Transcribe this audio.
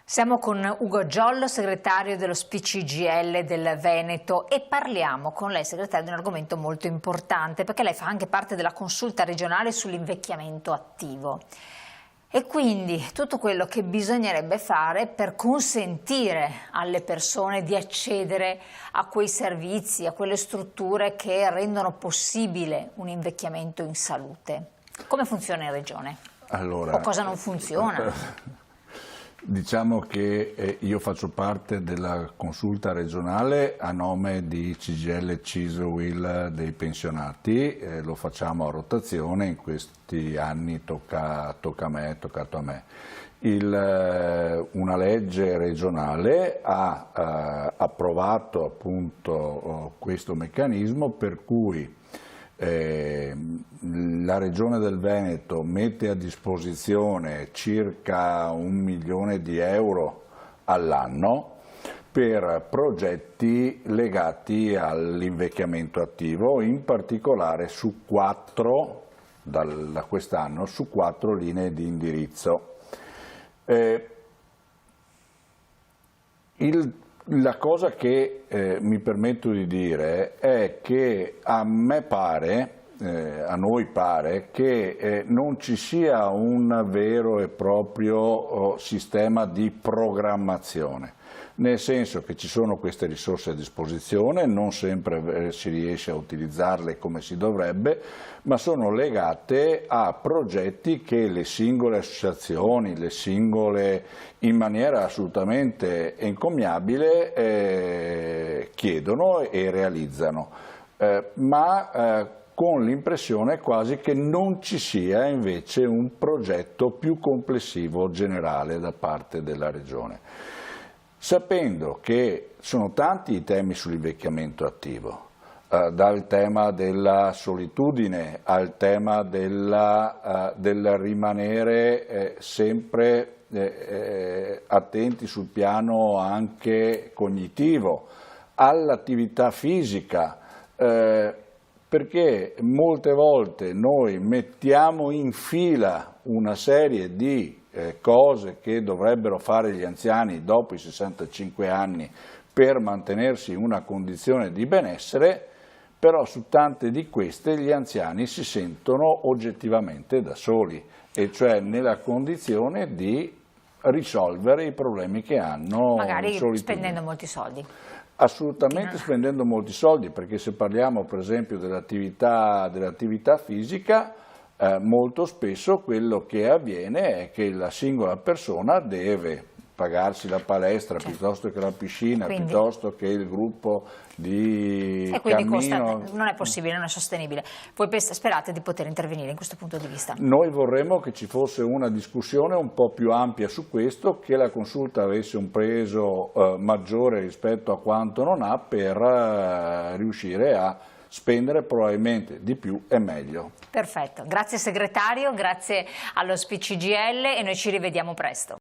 Siamo con Ugo Giollo, segretario dello SPCGIL del Veneto, e parliamo con lei, segretario, di un argomento molto importante, perché lei fa anche parte della consulta regionale sull'invecchiamento attivo. E quindi tutto quello che bisognerebbe fare per consentire alle persone di accedere a quei servizi, a quelle strutture che rendono possibile un invecchiamento in salute. Come funziona in Regione? Allora, O cosa non funziona? Diciamo che io faccio parte della consulta regionale a nome di CGIL CISL dei pensionati, lo facciamo a rotazione, in questi anni è toccato a me. Una legge regionale ha approvato appunto questo meccanismo per cui la Regione del Veneto mette a disposizione circa 1 milione di euro all'anno per progetti legati all'invecchiamento attivo, in particolare da quest'anno, su 4 linee di indirizzo. La cosa che mi permetto di dire è che a noi pare che non ci sia un vero e proprio sistema di programmazione, nel senso che ci sono queste risorse a disposizione, non sempre si riesce a utilizzarle come si dovrebbe, ma sono legate a progetti che le singole associazioni, in maniera assolutamente encomiabile chiedono e realizzano, con l'impressione quasi che non ci sia invece un progetto più complessivo generale da parte della Regione. Sapendo che sono tanti i temi sull'invecchiamento attivo, dal tema della solitudine al tema del rimanere sempre attenti sul piano anche cognitivo, all'attività fisica, perché molte volte noi mettiamo in fila una serie di cose che dovrebbero fare gli anziani dopo i 65 anni per mantenersi in una condizione di benessere, però su tante di queste gli anziani si sentono oggettivamente da soli, e cioè nella condizione di risolvere i problemi che hanno. Magari spendendo molti soldi. Assolutamente spendendo molti soldi, perché se parliamo per esempio dell'attività fisica, molto spesso quello che avviene è che la singola persona deve pagarsi la palestra, certo, piuttosto che la piscina, piuttosto che il gruppo di cammino. Non è possibile, non è sostenibile. Voi sperate di poter intervenire in questo punto di vista? Noi vorremmo che ci fosse una discussione un po' più ampia su questo, che la consulta avesse un peso maggiore rispetto a quanto non ha, per riuscire a spendere probabilmente di più e meglio. Perfetto, grazie segretario, grazie allo SPCGIL e noi ci rivediamo presto.